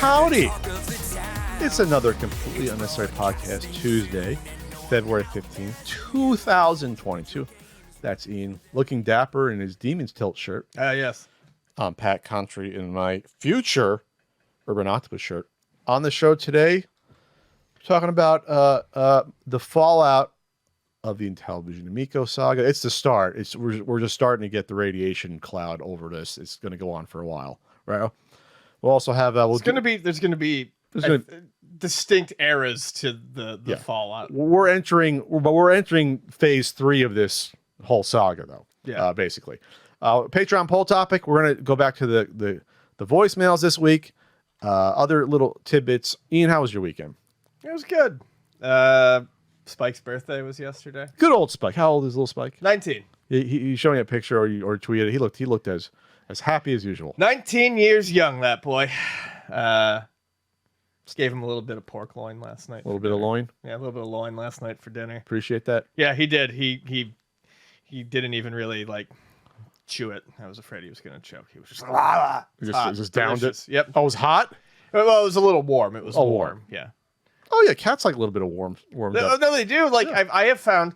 Howdy! It's another completely unnecessary podcast, Tuesday, February 15th, 2022. That's Ian, looking dapper in his Demon's Tilt shirt. Yes. I'm Pat Country in my future Urban Octopus shirt. On the show today, we're talking about the fallout of the Intellivision Amico saga. It's the start. We're just starting to get the radiation cloud over this. It's going to go on for a while, right? We'll also have there's going to be distinct eras to the fallout. We're entering phase 3 of this whole saga, though. Yeah, basically. Patreon poll topic. We're going to go back to the voicemails this week. Other little tidbits. Ian, how was your weekend? It was good. Spike's birthday was yesterday. Good old Spike. How old is little Spike? 19. He showed me a picture or tweeted. He looked as happy as usual. 19 years young, that boy. Just gave him a little bit of pork loin last night. A little bit of loin? Yeah, a little bit of loin last night for dinner. Appreciate that. Yeah, he did. He didn't even really chew it. I was afraid he was going to choke. He was just just downed it. Yep. Oh, it was hot? Well, it was a little warm. It was warm. Yeah. Oh yeah, cats like a little bit of warmed up. No, they do. I have found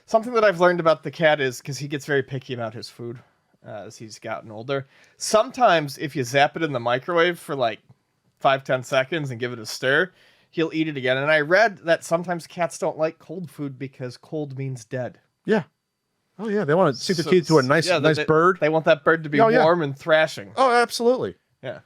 something that I've learned about the cat is because he gets very picky about his food as he's gotten older. Sometimes if you zap it in the microwave for 5-10 seconds and give it a stir, he'll eat it again. And I read that sometimes cats don't like cold food because cold means dead. Yeah. Oh yeah, they want to sink their teeth to a nice bird. They want that bird to be warm and thrashing. Oh, absolutely. Yeah.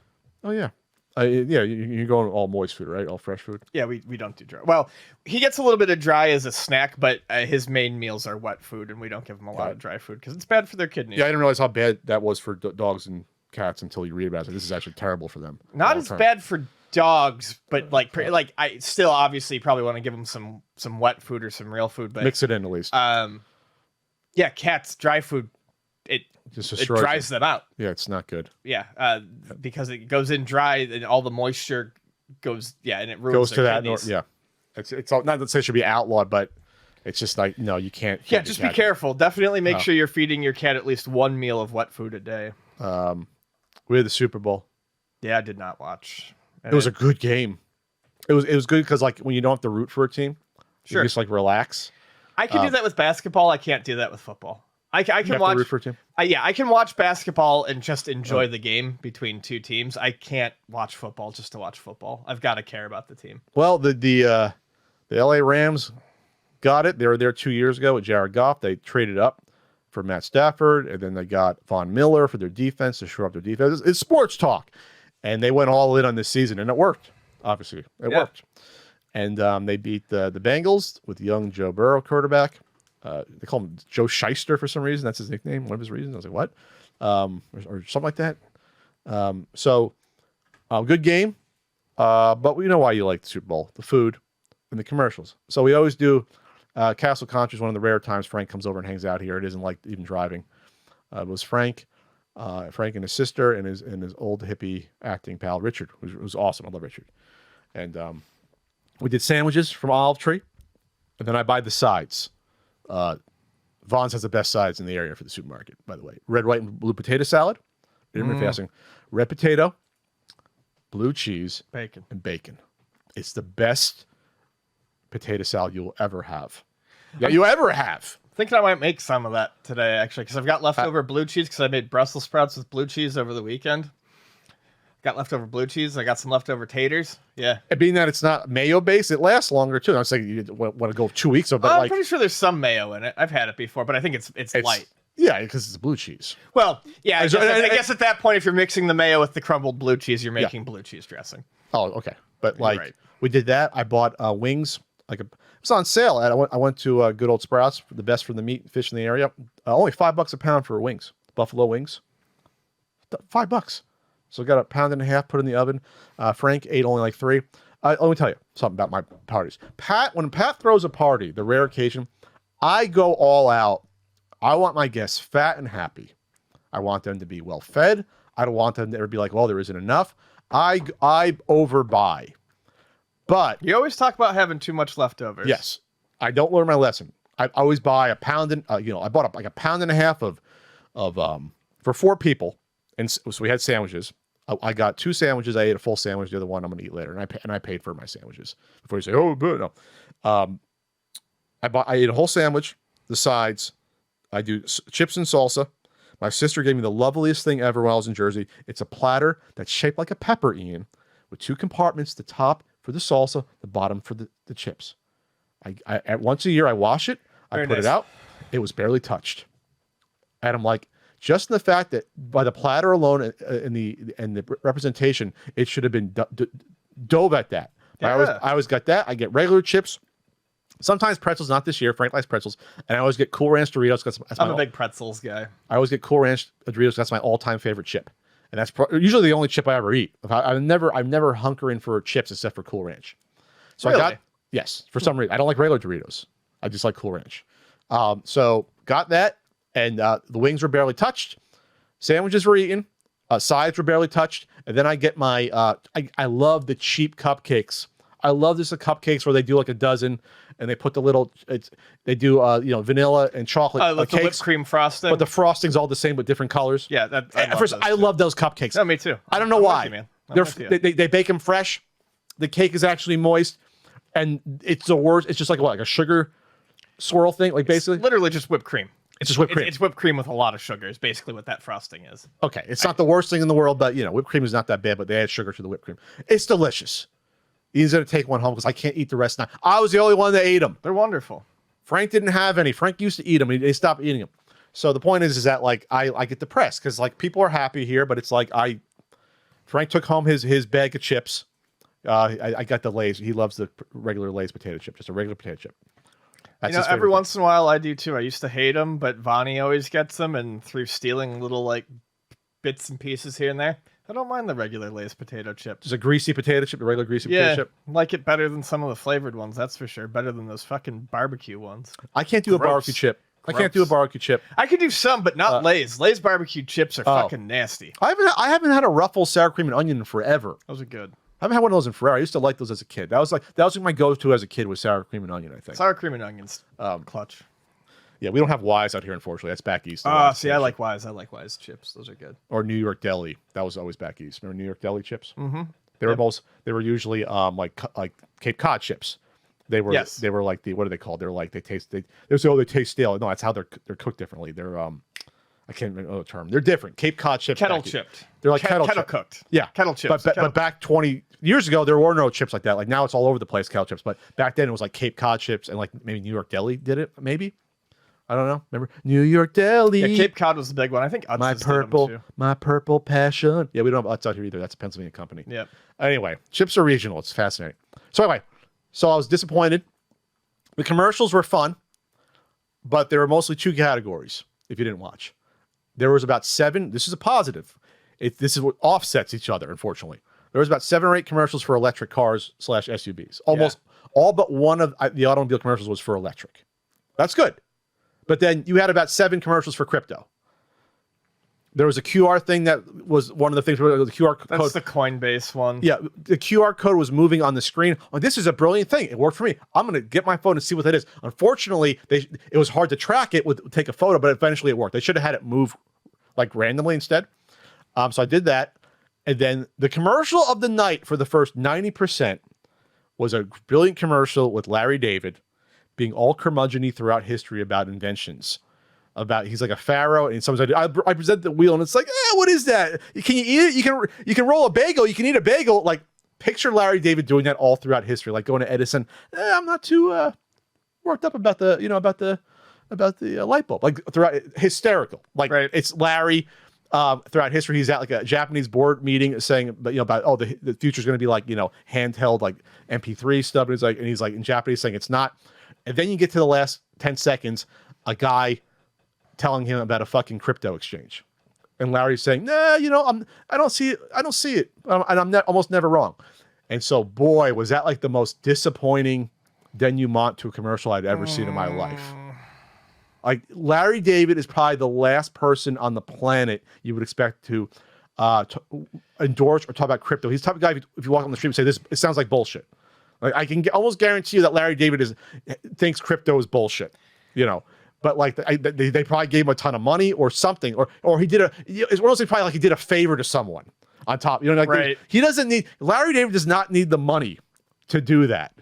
Oh yeah. You're going all moist food, right? All fresh food? Yeah, we don't do dry. Well, he gets a little bit of dry as a snack, but his main meals are wet food, and we don't give him a lot of dry food because it's bad for their kidneys. Yeah, I didn't realize how bad that was for dogs and cats until you read about it. This is actually terrible for them. Not as bad for dogs, but I still obviously probably want to give them some wet food or some real food, but mix it in at least. Yeah, cats, dry food, it dries them out. Yeah, it's not good. Yeah, because it goes in dry and all the moisture goes, and it ruins to that. It's all, not that say it should be outlawed, but it's just no, you can't. Yeah, just be careful. Definitely make sure you're feeding your cat at least one meal of wet food a day. We had the Super Bowl. Yeah, I did not watch. It was a good game. It was good because when you don't have to root for a team, you just relax. I can do that with basketball. I can't do that with football. I can watch. Root for a team? I can watch basketball and just enjoy the game between two teams. I can't watch football just to watch football. I've got to care about the team. Well, the LA Rams got it. They were there 2 years ago with Jared Goff. They traded up for Matt Stafford, and then they got Von Miller for their defense to shore up their defense. It's sports talk, and they went all in on this season, and it worked. Obviously, it worked. And they beat the Bengals with young Joe Burrow quarterback. They call him Joe Shyster for some reason. That's his nickname. One of his reasons. I was like, what? Or something like that. Good game. But we know why you like the Super Bowl: the food and the commercials. So we always do. Castle Country is one of the rare times Frank comes over and hangs out here. It isn't like even driving. It was Frank and his sister and his old hippie acting pal Richard, who was awesome. I love Richard. And we did sandwiches from Olive Tree, and then I buy the sides. Vaughn's has the best sides in the area for the supermarket, by the way. Red, white, and blue potato salad. Intermittent fasting. Red potato, blue cheese, and bacon. It's the best potato salad you will ever have. Yeah, you ever have. Thinking I might make some of that today, actually, because I've got leftover blue cheese because I made Brussels sprouts with blue cheese over the weekend. Got leftover blue cheese. I got some leftover taters. Yeah. And being that it's not mayo based, it lasts longer too. I was saying you want to go 2 weeks, but I'm pretty sure there's some mayo in it. I've had it before, but I think it's light. Yeah, because it's blue cheese. Well, yeah. I guess at that point, if you're mixing the mayo with the crumbled blue cheese, you're making blue cheese dressing. Oh, okay. But we did that. I bought wings. It was on sale. I went to Good Old Sprouts, the best for the meat and fish in the area. Only $5 a pound for wings, buffalo wings. $5. So got a pound and a half, put in the oven. Frank ate only 3. Let me tell you something about my parties. When Pat throws a party, the rare occasion, I go all out. I want my guests fat and happy. I want them to be well fed. I don't want them to ever be like, well, there isn't enough. I overbuy. But you always talk about having too much leftovers. Yes. I don't learn my lesson. I always buy a pound and I bought a pound and a half of for 4 people, and so we had sandwiches I got 2 sandwiches. I ate a full sandwich. The other one I'm going to eat later. And I paid for my sandwiches. Before you say, oh, but no. I ate a whole sandwich, the sides. I do chips and salsa. My sister gave me the loveliest thing ever when I was in Jersey. It's a platter that's shaped like a pepper, Ian, with 2 compartments, the top for the salsa, the bottom for the chips. Once a year, I wash it. I put it out. It was barely touched. And I'm like, just in the fact that by the platter alone and the representation, it should have been dove at that. Yeah. I always got that. I get regular chips. Sometimes pretzels, not this year. Frank likes pretzels. And I always get Cool Ranch Doritos. I'm a big pretzels guy. I always get Cool Ranch Doritos. That's my all-time favorite chip. And that's usually the only chip I ever eat. I'm never hunkering for chips except for Cool Ranch. So really? Yes, for some reason. I don't like regular Doritos. I just like Cool Ranch. So got that. And the wings were barely touched. Sandwiches were eaten. Sides were barely touched. And then I get my, I love the cheap cupcakes. I love this cupcakes where they do like a dozen and they put the little, they do, vanilla and chocolate like the whipped cream frosting. But the frosting's all the same but different colors. Yeah. I love those cupcakes. No, me too. I don't know why. They bake them fresh. The cake is actually moist. And it's the worst. It's just like a sugar swirl thing, like basically. It's literally just whipped cream. It's just whipped cream. It's whipped cream with a lot of sugar is basically what that frosting is. Okay. It's not the worst thing in the world, but whipped cream is not that bad, but they add sugar to the whipped cream. It's delicious. He's going to take one home because I can't eat the rest now. I was the only one that ate them. They're wonderful. Frank didn't have any. Frank used to eat them. He stopped eating them. So the point is that like I get depressed because like people are happy here, but it's like Frank took home his bag of chips. I got the Lay's. He loves the regular Lay's potato chip, just a regular potato chip. That's every once in a while I do too. I used to hate them, but Vonnie always gets them, and through stealing little like bits and pieces here and there, I don't mind the regular Lay's potato chip. Just a greasy potato chip, the regular greasy potato chip. I like it better than some of the flavored ones, that's for sure. Better than those fucking barbecue ones. I can't do a barbecue chip. Gross. I can't do a barbecue chip. I could do some, but not Lay's. Lay's barbecue chips are fucking nasty. I haven't had a Ruffles sour cream and onion in forever. Those are good. I haven't had one of those in forever. I used to like those as a kid. That was like my go-to as a kid was sour cream and onion, I think. Sour cream and onions. Clutch. Yeah, we don't have Wise out here, unfortunately. That's back east. See, I like Wise. I like Wise chips. Those are good. Or New York Deli. That was always back east. Remember New York Deli chips? Mm-hmm. They were usually like Cape Cod chips. They were like what are they called? They taste stale. No, that's how they're cooked differently. They're I can't remember the term. They're different. Cape Cod chips. Kettle chipped. They're like kettle cooked. Yeah. Kettle chips. But back 20 years ago, there were no chips like that. Like now it's all over the place, kettle chips. But back then it was like Cape Cod chips and like maybe New York Deli did it, maybe. I don't know. Remember? New York Deli. Yeah, Cape Cod was the big one. I think Utz's my purple passion. Yeah, we don't have Utz out here either. That's a Pennsylvania company. Yeah. Anyway, chips are regional. It's fascinating. So anyway, I was disappointed. The commercials were fun, but there were mostly 2 categories if you didn't watch. There was about 7. This is a positive. This is what offsets each other, unfortunately. There was about 7 or 8 commercials for electric cars / SUVs. Almost all but one of the automobile commercials was for electric. That's good. But then you had about 7 commercials for crypto. There was a QR thing that was one of the things where the QR code. That's the Coinbase one. Yeah, the QR code was moving on the screen. Oh, this is a brilliant thing. It worked for me. I'm going to get my phone and see what that is. Unfortunately, it was hard to track it with take a photo, but eventually it worked. They should have had it move like randomly instead. So I did that. And then the commercial of the night for the first 90% was a brilliant commercial with Larry David being all curmudgeon-y throughout history about inventions. He's like a pharaoh, and someone's like, I present the wheel, and it's like, what is that? Can you eat it? You can roll a bagel. You can eat a bagel. Like, picture Larry David doing that all throughout history, like going to Edison. I'm not too worked up about the light bulb. Like throughout, hysterical. Like It's Larry. Throughout history, he's at like a Japanese board meeting saying, about the future's going to be like handheld like MP3 stuff. And he's like in Japanese saying it's not. And then you get to the last 10 seconds, a guy telling him about a fucking crypto exchange, and Larry's saying, "Nah, I don't see it. I don't see it, and I'm almost never wrong." And so, boy, was that like the most disappointing denouement to a commercial I'd ever seen in my life. Like Larry David is probably the last person on the planet you would expect to endorse or talk about crypto. He's the type of guy, if you walk on the street and say this, it sounds like bullshit. Like I can almost guarantee you that Larry David thinks crypto is bullshit, But like they probably gave him a ton of money or something, or he did it's probably like he did a favor to someone. on top. You know, like Right. he doesn't need. Larry David does not need the money to do that.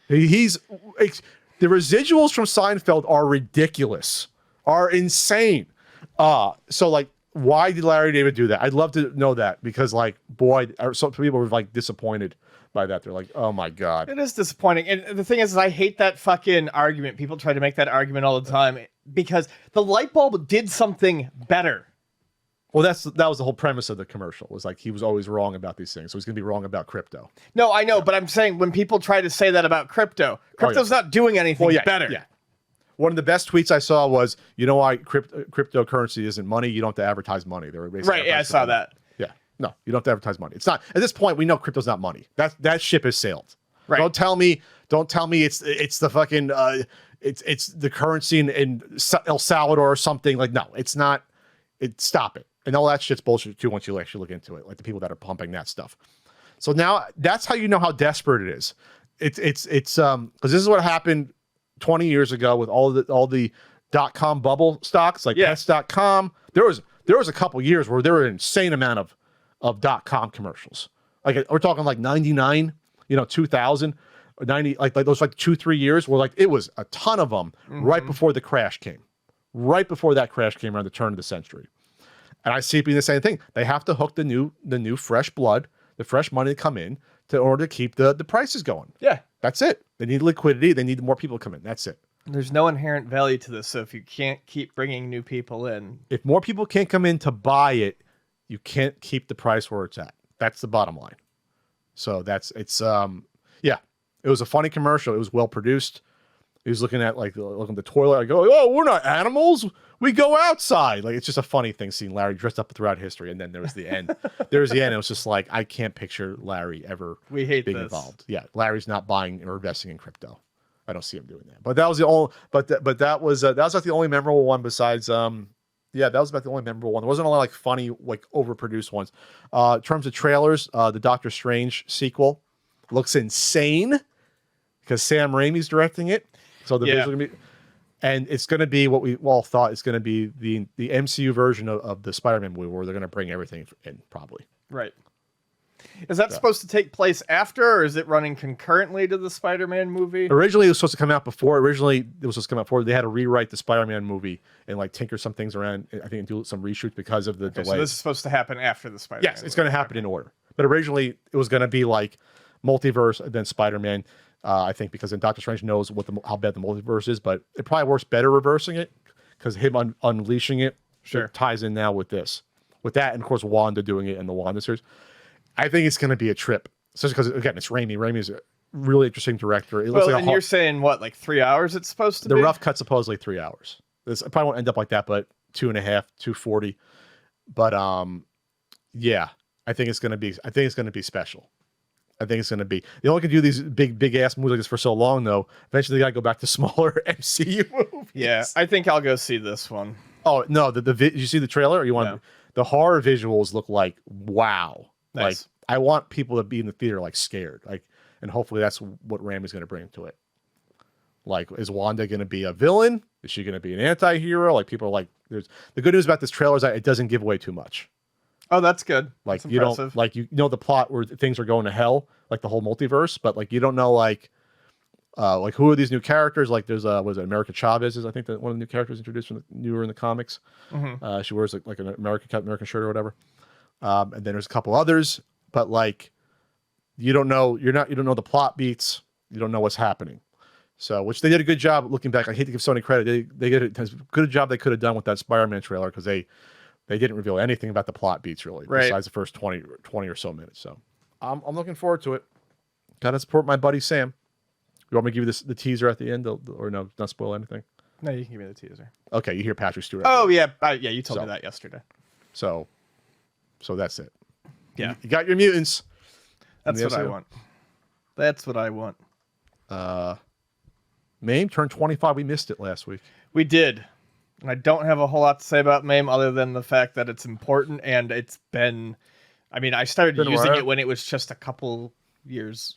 The residuals from Seinfeld are ridiculous, are insane. So like, why did Larry David do that? I'd love to know that, because like, boy, some people were like disappointed by that. They're like, oh my God. It is disappointing. And the thing is, I hate that fucking argument. People try to make that argument all the time because the light bulb did something better. Well, that was the whole premise of the commercial, was like he was always wrong about these things. So he's going to be wrong about crypto. No, I know, but I'm saying when people try to say that about crypto's not doing anything better. Yeah. One of the best tweets I saw was, you know why cryptocurrency isn't money? You don't have to advertise money. They were basically Right, yeah, I saw that. Yeah. No, you don't have to advertise money. It's not, at this point, we know crypto's not money. That ship has sailed. Right. Don't tell me it's the fucking it's the currency in El Salvador or something. Like, no, it's not. Stop it. And all that shit's bullshit too once you actually look into it, like the people that are pumping that stuff. So now that's how you know how desperate it is. It's because this is what happened 20 years ago with all the .com bubble stocks, like pets.com. There was a couple years where there were an insane amount of .com commercials. Like we're talking like 99, 2000, or 90, like those like 2-3 years where like it was a ton of them right before the crash came. Right before that crash came around the turn of the century. And I see it being the same thing. They have to hook the new fresh blood, the fresh money to come in in order to keep the prices going. Yeah. That's it. They need liquidity. They need more people to come in. That's it. There's no inherent value to this. So if you can't keep bringing new people in. If more people can't come in to buy it, you can't keep the price where it's at. That's the bottom line. So it was a funny commercial. It was well produced. He was looking at the toilet. I go, oh, we're not animals. We go outside. Like, it's just a funny thing seeing Larry dressed up throughout history. And then there was the end. It was just like, I can't picture Larry ever being involved. Yeah, Larry's not buying or investing in crypto. I don't see him doing that. But that was the only. But that was like the only memorable one besides. That was about the only memorable one. There wasn't a lot of like funny, like overproduced ones. In terms of trailers, the Doctor Strange sequel looks insane because Sam Raimi's directing it. So the visuals are gonna be, and it's going to be what we all thought it's going to be the MCU version of the Spider-Man movie, where they're going to bring everything in, probably. Right. Is that supposed to take place after, or is it running concurrently to the Spider-Man movie? Originally, it was supposed to come out before. They had to rewrite the Spider-Man movie and like tinker some things around. I think and do some reshoots because of the delay. So this is supposed to happen after the Spider-Man. Yes, it's going to happen in order. But originally, it was going to be like multiverse and then Spider-Man. I think because then Doctor Strange knows how bad the multiverse is, but it probably works better reversing it because him unleashing it ties in now with this. With that, and of course, Wanda doing it in the Wanda series. I think it's going to be a trip. Especially because, again, it's Raimi. Raimi's a really interesting director. It looks like you're saying, what, like 3 hours it's supposed to be? The rough cut supposedly 3 hours. It probably won't end up like that, but 2.5, 240. But, yeah, I think it's going to be special. I think it's going to be. They only can do these big ass movies like this for so long, though. Eventually, they got to go back to smaller MCU movies. Yeah, I think I'll go see this one. Oh no, did you see the trailer? Or you want the horror visuals look like wow. Nice. Like I want people to be in the theater like scared, like, and hopefully that's what Raimi's going to bring to it. Like, is Wanda going to be a villain? Is she going to be an anti-hero? Like, people are like, there's the good news about this trailer is that it doesn't give away too much. Oh, that's good. Like, that's you don't like you know the plot where things are going to hell, like the whole multiverse, but like you don't know like who are these new characters? Like there's was it America Chavez is I think that one of the new characters introduced newer in the comics. Mm-hmm. She wears like an American shirt or whatever. And then there's a couple others, but like you don't know you don't know the plot beats, you don't know what's happening. So, which they did a good job looking back. I hate to give Sony credit. They did as good a job they could have done with that Spider-Man trailer because they didn't reveal anything about the plot beats really, besides the first 20 or so minutes. So I'm looking forward to it. Gotta support my buddy Sam. You want me to give you the teaser at the end, or no, not spoil anything? No, you can give me the teaser. Okay, you hear Patrick Stewart. Oh yeah, you told me that yesterday. So that's it. Yeah, you got your mutants. That's what I want. That's what I want. MAME turned 25. We missed it last week. We did. And I don't have a whole lot to say about MAME other than the fact that it's important and it's been... I mean, I started using it when it was just a couple years...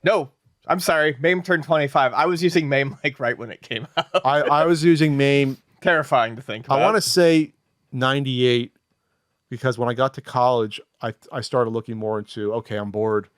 No, I'm sorry. MAME turned 25. I was using MAME like right when it came out. I was using MAME... Terrifying to think about. I want to say 98 because when I got to college, I started looking more into, okay, I'm bored.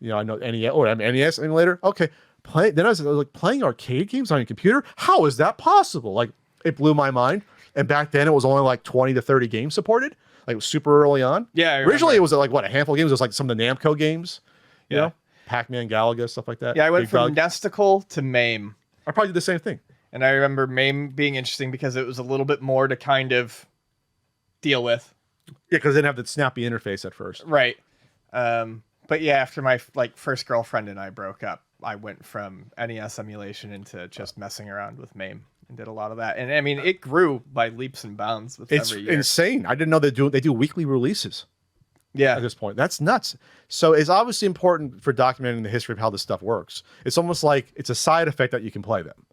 You know, I know NES, or I'm NES emulator. Okay, then I was like, playing arcade games on your computer? How is that possible? Like, it blew my mind. And back then, it was only like 20 to 30 games supported. Like, it was super early on. Yeah, originally it was like, what, a handful of games? It was like some of the Namco games, you know? Pac-Man, Galaga, stuff like that. Yeah, I went Big from Bug. Nesticle to MAME. I probably did the same thing. And I remember MAME being interesting because it was a little bit more to kind of deal with. Yeah, because they didn't have the snappy interface at first. Right. But yeah, after my first girlfriend and I broke up, I went from NES emulation into just messing around with MAME and did a lot of that. And I mean, it grew by leaps and bounds with every year. It's insane. I didn't know they do weekly releases. Yeah. At this point, that's nuts. So it's obviously important for documenting the history of how this stuff works. It's almost like it's a side effect that you can play them.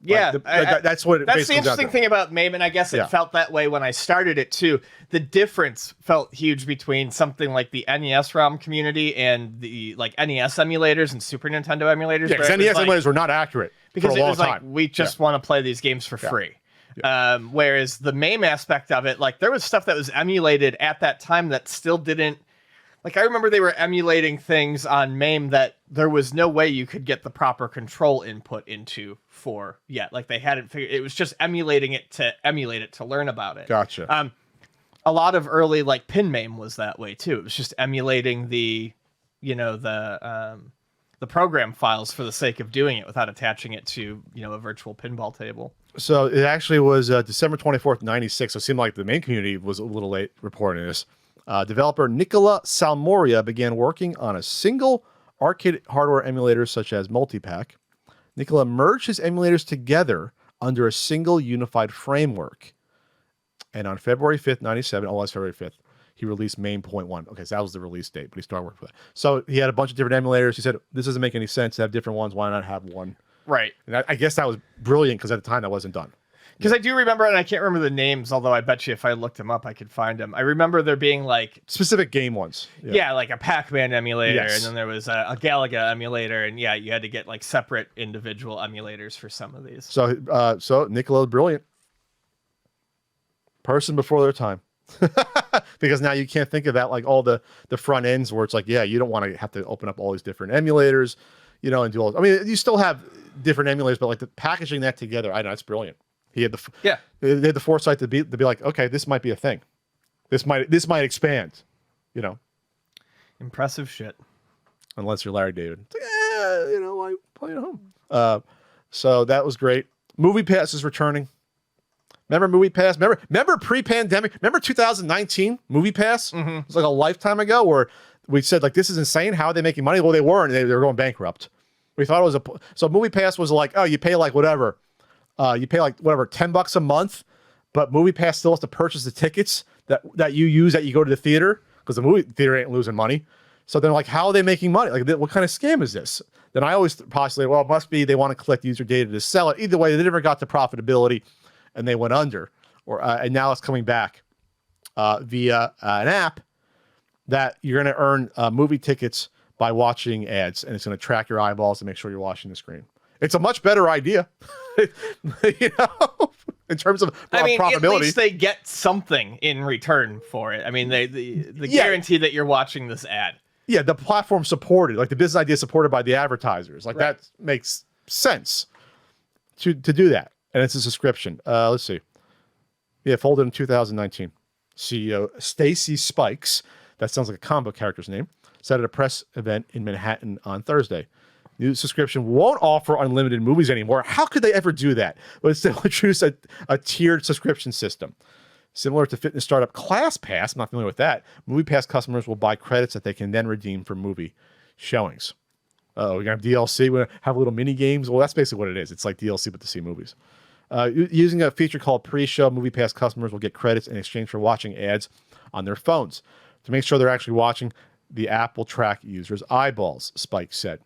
Yeah, that's what. That's the interesting thing about MAME, and I guess it felt that way when I started it too. The difference felt huge between something like the NES ROM community and the NES emulators and Super Nintendo emulators. Yeah, because NES emulators were not accurate because for a long it was time. like we just want to play these games for free. Yeah. Whereas the MAME aspect of it, like there was stuff that was emulated at that time that still didn't. Like, I remember they were emulating things on MAME that there was no way you could get the proper control input into for yet. Like, they hadn't figured... It was just emulating it to emulate it to learn about it. Gotcha. A lot of early, pin MAME was that way, too. It was just emulating the program files for the sake of doing it without attaching it to, a virtual pinball table. So, it actually was December 24th, 96. So, it seemed like the main community was a little late reporting this. Developer Nicola Salmoria began working on a single arcade hardware emulator such as Multipack. Nicola merged his emulators together under a single unified framework. And on February 5th, 97, that's February 5th, he released MAME.1. Okay, so that was the release date, but he started working with it. So he had a bunch of different emulators. He said, this doesn't make any sense to have different ones. Why not have one? Right. And I guess that was brilliant because at the time that wasn't done. Because I do remember, and I can't remember the names, although I bet you if I looked them up, I could find them. I remember there being specific game ones. Yeah, like a Pac-Man emulator, and then there was a Galaga emulator, and yeah, you had to get separate individual emulators for some of these. So Nicola, brilliant person before their time, because now you can't think of that all the front ends where it's you don't want to have to open up all these different emulators, and do all. I mean, you still have different emulators, but the packaging that together, I know it's brilliant. He had they had the foresight to be like, okay, this might be a thing. This might expand, Impressive shit. Unless you're Larry David. It's I play at home. So that was great. MoviePass is returning. Remember MoviePass? Remember pre-pandemic? Remember 2019 MoviePass? Mm-hmm. It was like a lifetime ago where we said this is insane. How are they making money? Well, they weren't. They were going bankrupt. We thought it was so MoviePass was oh, you pay whatever. You pay $10 a month, but MoviePass still has to purchase the tickets that you use that you go to the theater because the movie theater ain't losing money. So then how are they making money? What kind of scam is this? Then I always postulate, well, it must be they want to collect user data to sell it. Either way, they never got to profitability and they went under. And now it's coming back via an app that you're going to earn movie tickets by watching ads, and it's going to track your eyeballs and make sure you're watching the screen. It's a much better idea, in terms of profitability. At least they get something in return for it. I mean, the guarantee that you're watching this ad. Yeah, the platform supported, the business idea supported by the advertisers. That makes sense to do that. And it's a subscription. Let's see. Yeah, folded in 2019. CEO Stacy Spikes, that sounds like a combo character's name, said at a press event in Manhattan on Thursday. New subscription won't offer unlimited movies anymore. How could they ever do that? But instead introduce a tiered subscription system. Similar to fitness startup ClassPass, I'm not familiar with that, MoviePass customers will buy credits that they can then redeem for movie showings. We're going to have DLC, we're going to have little mini games. Well, that's basically what it is. It's like DLC, but to see movies. Using a feature called Pre-Show, MoviePass customers will get credits in exchange for watching ads on their phones. To make sure they're actually watching, the app will track users' eyeballs, Spike said.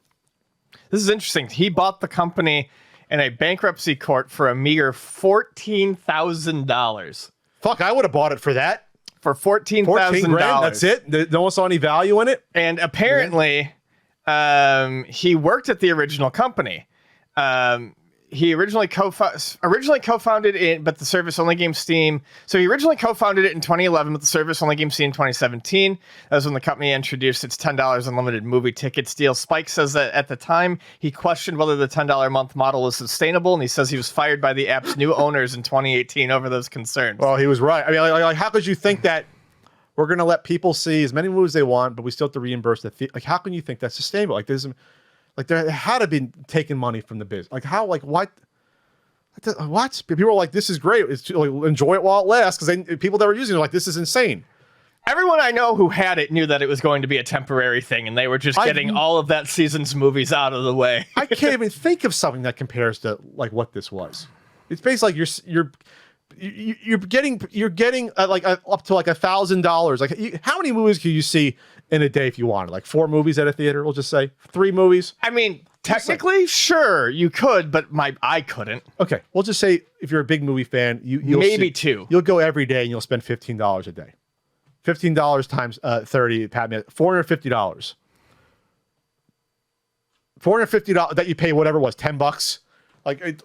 This is interesting. He bought the company in a bankruptcy court for a meager $14,000. Fuck, I would have bought it for that. For $14,000. That's it? No one saw any value in it? And apparently, he worked at the original company. he originally co-founded it, but the service only game Steam. So he originally co-founded it in 2011, but the service only game Steam in 2017. That was when the company introduced its $10 unlimited movie tickets deal. Spike says that at the time he questioned whether the $10 a month model was sustainable, and he says he was fired by the app's new owners in 2018 over those concerns. Well, he was right. I mean, like how could you think that we're going to let people see as many movies they want, but we still have to reimburse the like? How can you think that's sustainable? Like there's like there had to be taking money from the biz. Like how? Like what? What? People are like, this is great. It's like, enjoy it while it lasts, because people that were using it are like, this is insane. Everyone I know who had it knew that it was going to be a temporary thing, and they were just getting all of that season's movies out of the way. I can't even think of something that compares to like what this was. It's basically like you're getting like up to like $1,000. Like how many movies can you see in a day if you wanted? Like 4 movies at a theater, we'll just say 3 movies. I mean, technically, sure, you could, but I couldn't. Okay, we'll just say if you're a big movie fan, you'll maybe see, 2. You'll go every day and you'll spend $15 a day. $15 times 30, Pat, $450. $450 that you pay whatever it was, $10. Like,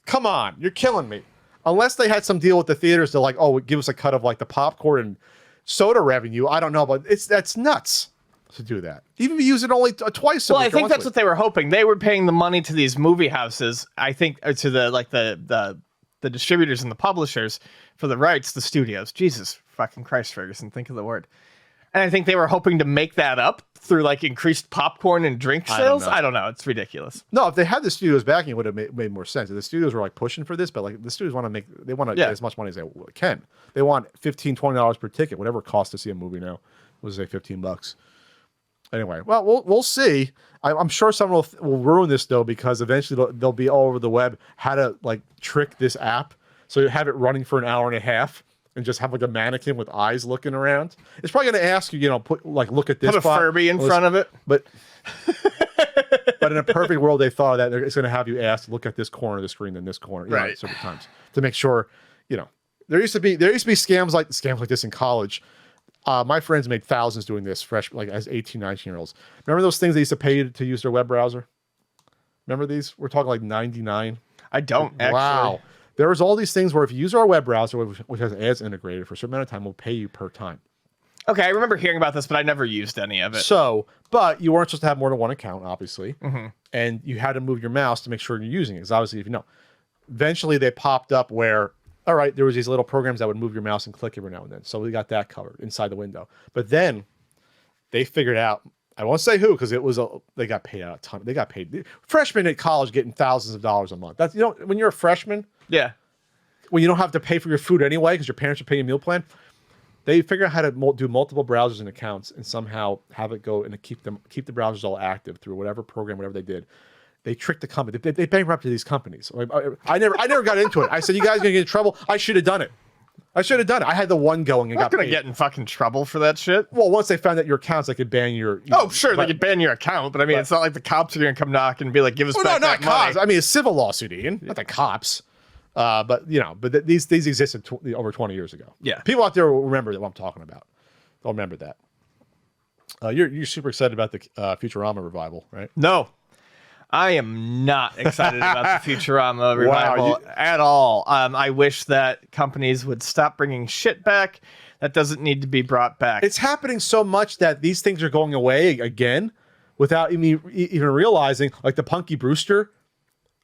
come on, you're killing me. Unless they had some deal with the theaters to like, oh, give us a cut of like the popcorn and soda revenue. I don't know, but that's nuts to do that. Even if you use it only twice a week. Well, I think that's what they were hoping. They were paying the money to these movie houses. I think to the distributors and the publishers for the rights, the studios. Jesus fucking Christ, Ferguson, think of the word. And I think they were hoping to make that up through like increased popcorn and drink sales. I don't know. It's ridiculous. No, if they had the studios backing, it would have made more sense. If the studios were like pushing for this, but like the studios want to get as much money as they can. They want $15, $20 per ticket, whatever it costs to see a movie now. We'll say $15. Anyway, well, we'll see. I'm sure someone will ruin this though, because eventually they'll be all over the web how to like trick this app. So you have it running for an hour and a half. And just have like a mannequin with eyes looking around. It's probably going to ask you, look at this. Put a Furby in front of it. But in a perfect world, they thought of that. It's going to have you ask, look at this corner of the screen and this corner, right? Several times to make sure. There used to be scams like this in college. My friends made thousands doing this, as 18, 19-year-olds. Remember those things they used to pay you to use their web browser? Remember these? We're talking like 99. I don't actually. Wow. There was all these things where if you use our web browser, which has ads integrated, for a certain amount of time, we'll pay you per time. Okay, I remember hearing about this, but I never used any of it. So, but you weren't supposed to have more than one account, obviously. Mm-hmm. And you had to move your mouse to make sure you're using it. Because obviously, if you know. Eventually, they popped up where, all right, there was these little programs that would move your mouse and click every now and then. So we got that covered inside the window. But then they figured out, I won't say who, because they got paid out a ton. They got paid. Freshmen at college getting thousands of dollars a month. That's, when you're a freshman. Yeah. When you don't have to pay for your food anyway because your parents are paying a meal plan, they figure out how to do multiple browsers and accounts and somehow have it go and keep the browsers all active through whatever program, whatever they did. They tricked the company. They bankrupted these companies. I never got into it. I said, you guys are gonna get in trouble. I should have done it. I had the one going and got paid. Not gonna paid. get in fucking trouble for that shit. Well, once they found out your accounts, they could ban your. Sure, they could ban your account, but I mean, it's not like the cops are gonna come knock and be like, "Give us back that cops. money." I mean, a civil lawsuit, Ian, not the cops. But these existed over 20 years ago. Yeah, people out there will remember what I'm talking about. They'll remember that. You're super excited about the Futurama revival, right? No, I am not excited about the Futurama revival at all. I wish that companies would stop bringing shit back that doesn't need to be brought back. It's happening so much that these things are going away again without even realizing, like the Punky Brewster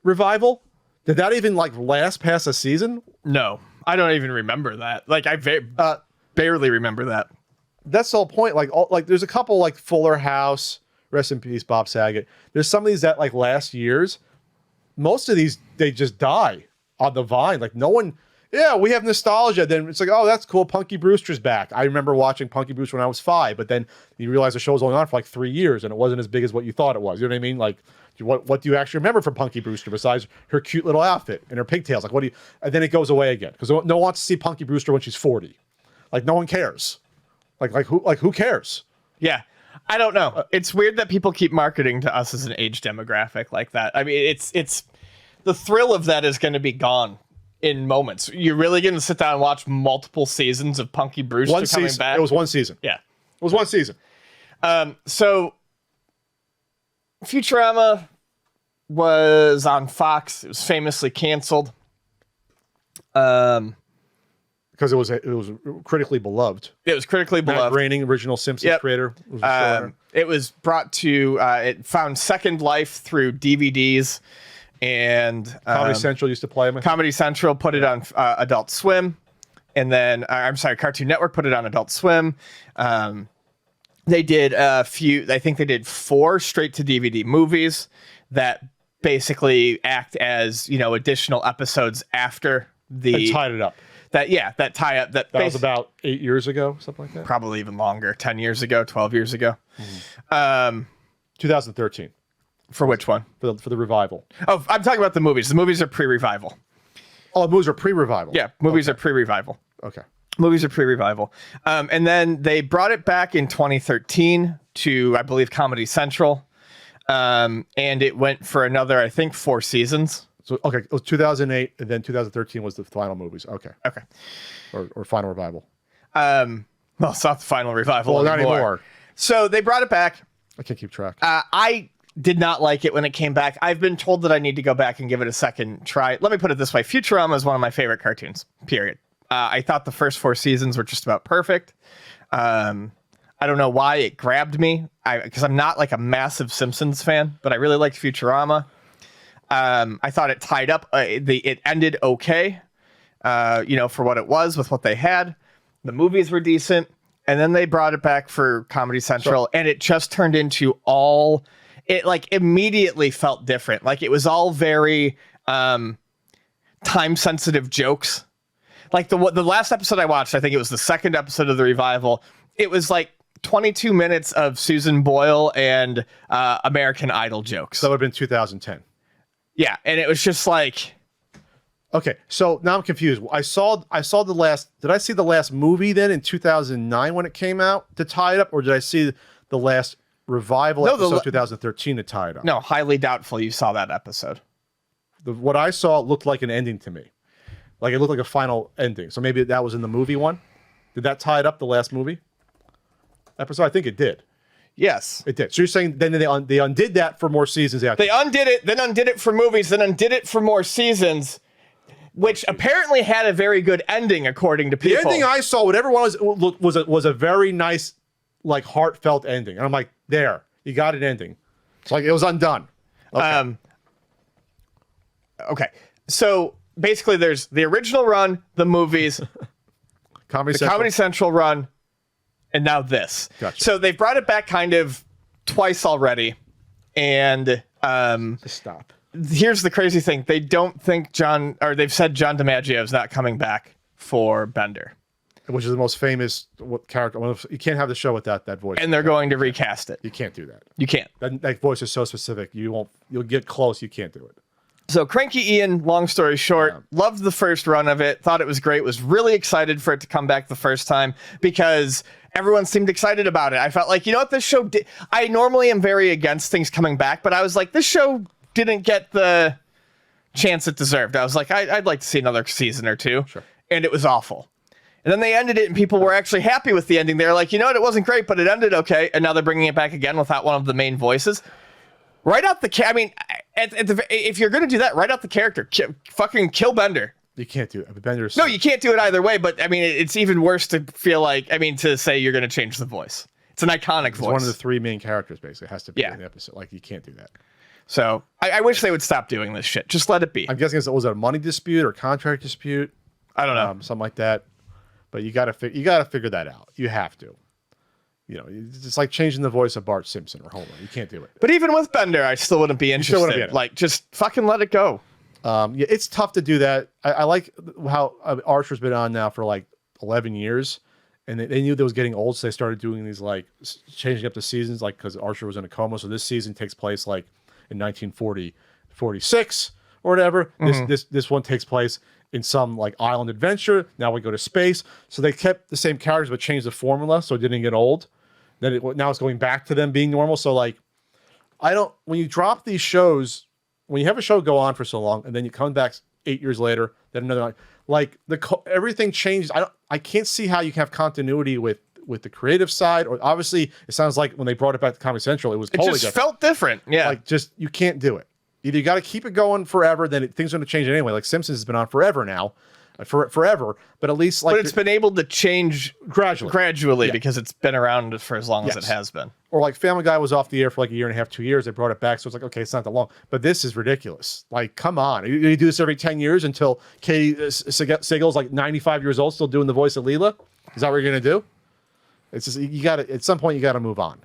revival. Did that even last past a season? No, I don't even remember that. Like I barely remember that. That's the whole point. There's a couple Fuller House, rest in peace, Bob Saget. There's some of these that last year's. Most of these they just die on the vine. No one. Yeah, we have nostalgia. Then it's oh, that's cool. Punky Brewster's back. I remember watching Punky Brewster when I was 5, but then you realize the show was only on for 3 years and it wasn't as big as what you thought it was. You know what I mean? What do you actually remember from Punky Brewster besides her cute little outfit and her pigtails? What do you? And then it goes away again because no one wants to see Punky Brewster when she's 40. No one cares. Who cares? Yeah, I don't know. It's weird that people keep marketing to us as an age demographic like that. I mean, it's the thrill of that is going to be gone in moments. You're really going to sit down and watch multiple seasons of Punky Brewster coming back. It was one season. Yeah, it was one season. So Futurama, was on Fox. It was famously canceled. Because it was critically beloved. It was critically Matt beloved. Groening, original Simpsons creator, was the showrunner. It was brought to. It found second life through DVDs, and Comedy Central used to play them. Comedy Central put it on Adult Swim, and then Cartoon Network put it on Adult Swim. They did a few. I think they did 4 straight to DVD movies that basically act as additional episodes after the. And tied it up. That tie up that was about 8 years ago, something like that. Probably even longer, 10 years ago, 12 years ago. 2013 for which one? For the revival. Oh, I'm talking about the movies. The movies are pre-revival. Oh, the movies are pre-revival. Yeah, movies are pre-revival. Okay. Movies are pre-revival. And then they brought it back in 2013 to, I believe, Comedy Central. And it went for another, I think, 4 seasons. So, okay, it was 2008, and then 2013 was the final movies. Okay. Or final revival. Well, it's not the final revival Well, not anymore. So they brought it back. I can't keep track. I did not like it when it came back. I've been told that I need to go back and give it a second try. Let me put it this way. Futurama is one of my favorite cartoons, period. I thought the first 4 seasons were just about perfect. I don't know why it grabbed me, because I'm not like a massive Simpsons fan, but I really liked Futurama. I thought it tied up. It ended okay, for what it was with what they had. The movies were decent, and then they brought it back for Comedy Central, and it just turned into it like immediately felt different. Like it was all very time sensitive jokes. Like the last episode I watched, I think it was the second episode of the revival. It was like 22 minutes of Susan Boyle and American Idol jokes. So that would have been 2010. Yeah, and it was just like, okay, so now I'm confused. I saw the last. Did I see the last movie then in 2009 when it came out to tie it up, or did I see the last revival episode 2013 to tie it up? No, highly doubtful you saw that episode. What I saw looked like an ending to me, like it looked like a final ending. So maybe that was in the movie one. Did that tie it up, the last movie episode? I think it did. Yes, it did. So you're saying then they undid that for more seasons after? They undid it, then undid it for movies, then undid it for more seasons, which apparently had a very good ending according to people. The ending I saw, whatever one was a very nice, like heartfelt ending. And I'm like, there, you got an ending. It's like it was undone. Okay. Okay. So basically, there's the original run, the movies, Comedy Central run. And now this. Gotcha. So they've brought it back kind of twice already. And stop. Here's the crazy thing. They don't think they've said John DiMaggio is not coming back for Bender. Which is the most famous character. You can't have the show without that voice. And they're going to recast it. You can't do that. You can't. That voice is so specific. You'll get close. You can't do it. So Cranky Ian, long story short, loved the first run of it. Thought it was great. Was really excited for it to come back the first time because everyone seemed excited about it. I felt like, this show did. I normally am very against things coming back, but I was like, this show didn't get the chance it deserved. I was like, I'd like to see another season or 2. Sure. And it was awful. And then they ended it and people were actually happy with the ending. They were like, it wasn't great, but it ended okay. And now they're bringing it back again without one of the main voices. Right out if you're going to do that, write out the character. Fucking kill Bender. You can't do it. Bender's... No, you can't do it either way, but it's even worse to feel like, to say you're going to change the voice. It's an iconic voice. It's one of the 3 main characters, basically. It has to be in the episode. Like, you can't do that. So, I wish they would stop doing this shit. Just let it be. I'm guessing was it a money dispute or contract dispute? I don't know. Something like that. But you gotta figure that out. You have to. It's like changing the voice of Bart Simpson or Homer. You can't do it. But even with Bender, I still wouldn't be interested. Wouldn't be in it. Like, just fucking let it go. It's tough to do that. I like how Archer's been on now for like 11 years, and they knew they was getting old, so they started doing these like changing up the seasons, like because Archer was in a coma. So this season takes place like in 1946 or whatever. Mm-hmm. This one takes place in some like island adventure. Now we go to space. So they kept the same characters but changed the formula so it didn't get old. Now it's going back to them being normal. So like, when you drop these shows, when you have a show go on for so long and then you come back 8 years later, then another, everything changes. I can't see how you can have continuity with the creative side, or obviously it sounds like when they brought it back to Comedy Central, it was totally different. Felt different. Yeah. You can't do it. Either you got to keep it going forever, then things are going to change anyway. Like Simpsons has been on forever now, forever. But at least like, but it's been able to change gradually because it's been around for as long as it has been. Or like Family Guy was off the air for like a year and a half, 2 years. They brought it back, so it's like, okay, it's not that long. But this is ridiculous. Like, come on, you do this every 10 years until Katie Siegel's like 95 years old, still doing the voice of Leela. Is that what you're gonna do? It's just you got to at some point you got to move on.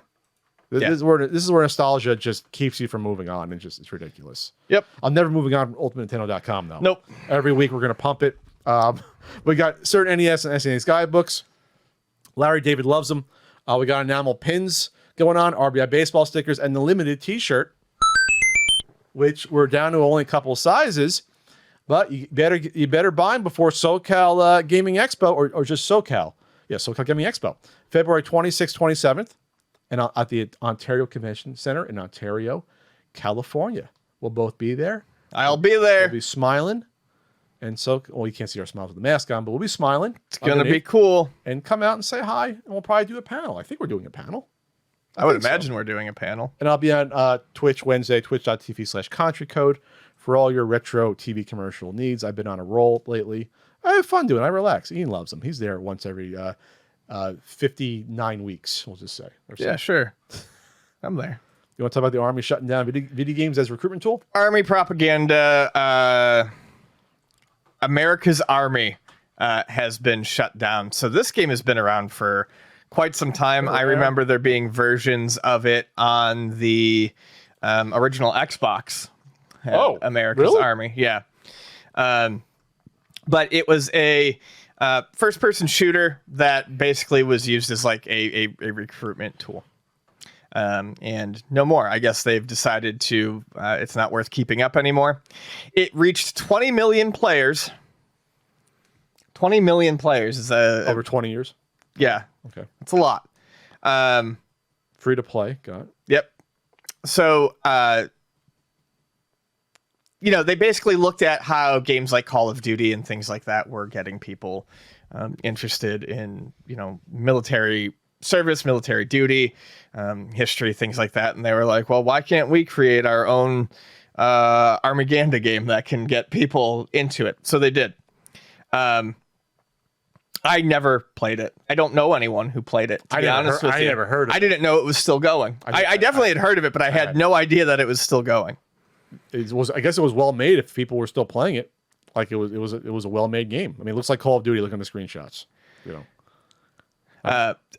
This is where nostalgia just keeps you from moving on, and it's ridiculous. Yep. I'm never moving on from UltimateNintendo.com though. Nope. Every week we're gonna pump it. We got certain NES and SNES guidebooks. Larry David loves them. We got enamel pins going on, RBI baseball stickers, and the limited T-shirt, which we're down to only a couple of sizes. But you better buy them before SoCal Gaming Expo or just SoCal. Yeah, SoCal Gaming Expo, February 26th, 27th, and at the Ontario Convention Center in Ontario, California. We'll both be there. I'll be there. We'll be smiling. And so, well, you can't see our smiles with the mask on, but we'll be smiling. It's going to be cool. And come out and say hi, and we'll probably do a panel. I think we're doing a panel. I would imagine we're doing a panel. And I'll be on Twitch Wednesday, twitch.tv/CountryCode for all your retro TV commercial needs. I've been on a roll lately. I have fun doing it. I relax. Ian loves them. He's there once every 59 weeks, we'll just say. Yeah, sure. I'm there. You want to talk about the Army shutting down video games as a recruitment tool? Army propaganda. America's Army has been shut down. So this game has been around for quite some time. I remember there being versions of it on the original Xbox. America's Army. Yeah. But it was a first-person shooter that basically was used as like a recruitment tool. And no more. I guess they've decided to, it's not worth keeping up anymore. It reached 20 million players. 20 million players is over 20 years. Yeah. Okay. It's a lot. Free to play. Got it. Yep. So, they basically looked at how games like Call of Duty and things like that were getting people interested in, military service, military duty, history, things like that. And they were like, well, why can't we create our own Armaganda game that can get people into it? So they did. I never played it. I don't know anyone who played it, to be honest with you. I never heard of it. I didn't know it was still going. I definitely had heard of it, but I had no idea that it was still going. I guess it was well made if people were still playing it. Like it was a well made game. I mean, it looks like Call of Duty. Look at the screenshots.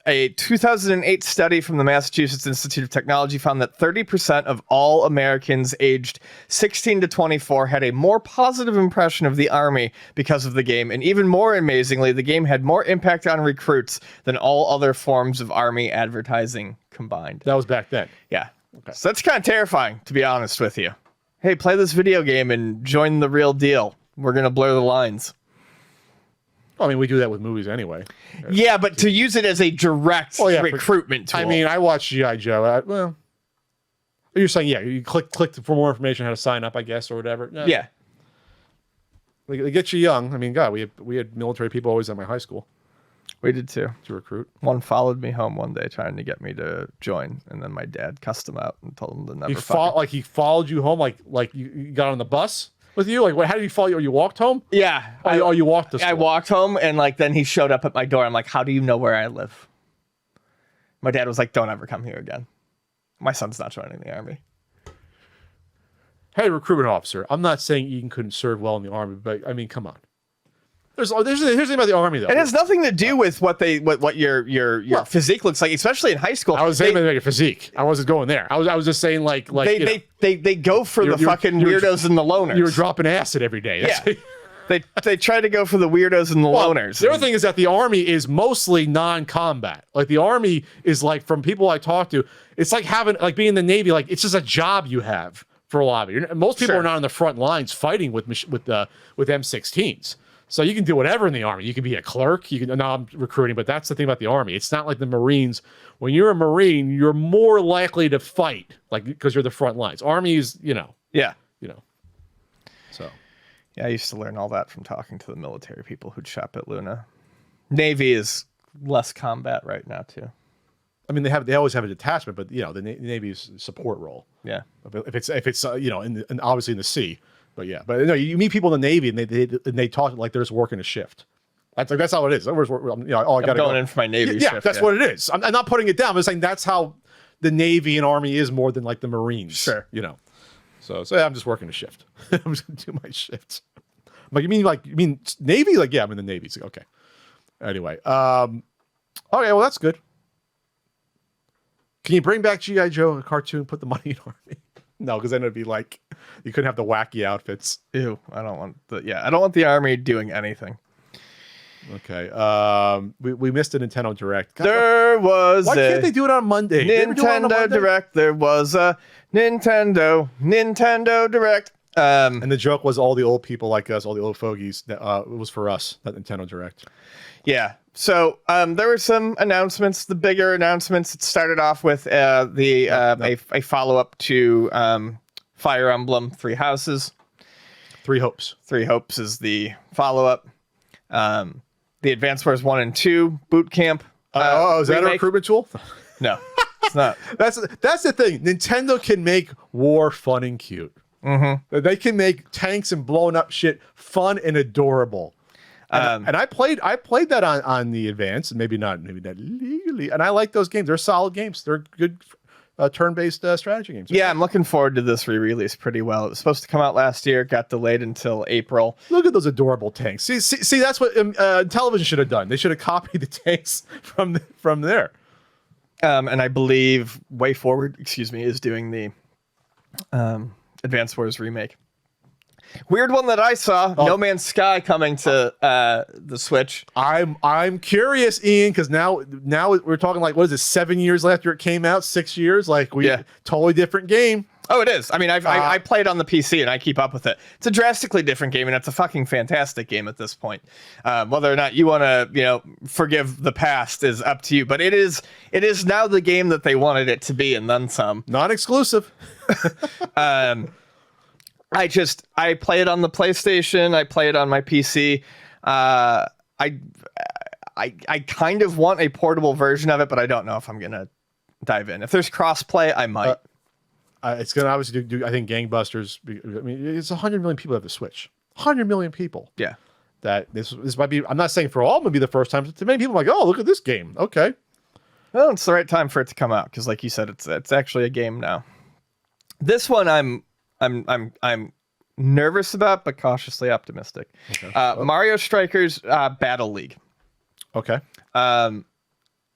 A 2008 study from the Massachusetts Institute of Technology found that 30% of all Americans aged 16 to 24 had a more positive impression of the Army because of the game. And even more amazingly, the game had more impact on recruits than all other forms of Army advertising combined. That was back then. Yeah. Okay. So that's kind of terrifying, to be honest with you. Hey, play this video game and join the real deal. We're going to blur the lines. I mean, we do that with movies anyway. Yeah, but to use it as a direct recruitment tool. I mean, I watched G.I. Joe. You're saying, yeah, you click for more information how to sign up, I guess, or whatever. No. Yeah. They get you young. I mean, God, we had military people always at my high school. We did too. To recruit. One followed me home one day trying to get me to join, and then my dad cussed him out and told him to never he followed you home, like you got on the bus with you? Like, how did he follow you? Or you walked home? Yeah. You walked to school? I walked home, and then he showed up at my door. I'm like, how do you know where I live? My dad was like, don't ever come here again. My son's not joining the Army. Hey, recruitment officer, I'm not saying Eden couldn't serve well in the Army, but I mean, come on. Here's the thing about the Army, though. It has nothing to do with what your physique looks like, especially in high school. I was saying about your physique. I wasn't going there. I was just saying like they go for the fucking weirdos and the loners. You were dropping acid every day. Yeah. they try to go for the weirdos and the loners. The other thing is that the Army is mostly non-combat. Like the Army is like, from people I talk to, it's like being in the Navy. Like it's just a job you have for a lot of it. Most people are not on the front lines fighting with M16s. So you can do whatever in the Army. You can be a clerk. I'm recruiting, but that's the thing about the Army. It's not like the Marines. When you're a Marine, you're more likely to fight, like because you're the front lines. Army is, Yeah. So. Yeah, I used to learn all that from talking to the military people who'd shop at Luna. Navy is less combat right now too. I mean, they always have a detachment, but the Navy's support role. Yeah. If it's and obviously in the sea, but yeah, but you meet people in the Navy and they talk like they're just working a shift. That's how it is. I got going in for my Navy yeah, shift. that's what it is. I'm not putting it down. I'm just saying that's how the Navy and Army is more than like the Marines. Sure. So yeah, I'm just working a shift. I'm just gonna do my shifts. Like you mean Navy? Like yeah, I'm in the Navy. So, okay. Anyway, okay, well that's good. Can you bring back G.I. Joe, a cartoon, put the money in Army? No, because then it'd be like you couldn't have the wacky outfits. Ew, I don't want the Army doing anything. Okay. We missed a Nintendo Direct. God, why can't they do it on Monday? Nintendo Direct. There was a Nintendo Direct. And the joke was all the old people like us, all the old fogies. It was for us, that Nintendo Direct. Yeah. So there were some announcements. The bigger announcements. It started off with a follow-up to Fire Emblem Three Houses. Three Hopes. Three Hopes is the follow-up. The Advance Wars 1 and 2 Boot Camp. Is that a recruitment tool? No, it's not. That's the thing. Nintendo can make war fun and cute. Mm-hmm. They can make tanks and blowing up shit fun and adorable. And I played that on the Advance, and maybe not legally. And I like those games. They're solid games. They're good turn-based strategy games. Yeah, I'm looking forward to this re-release pretty well. It was supposed to come out last year, got delayed until April. Look at those adorable tanks. See, that's what television should have done. They should have copied the tanks from there. And I believe Way Forward, is doing the Advance Wars remake. Weird one that I saw, No Man's Sky coming to the Switch. I'm curious, Ian, because now we're talking like, what is it, 7 years after it came out, 6 years? Like totally different game. Oh, it is. I mean, I played on the PC and I keep up with it. It's a drastically different game, and it's a fucking fantastic game at this point. Whether or not you want to, forgive the past is up to you. But it is now the game that they wanted it to be, and then some. Non-exclusive. I play it on the PlayStation. I play it on my PC. I kind of want a portable version of it, but I don't know if I'm gonna dive in. If there's crossplay, I might. It's gonna obviously do I think gangbusters. I mean, it's 100 million people have the Switch. 100 million people. Yeah. That this might be. I'm not saying for all, it might be the first time. To many people, like, oh, look at this game. Okay. Well, it's the right time for it to come out because, like you said, it's actually a game now. This one, I'm nervous about, but cautiously optimistic. Okay. Mario Strikers Battle League. Okay. The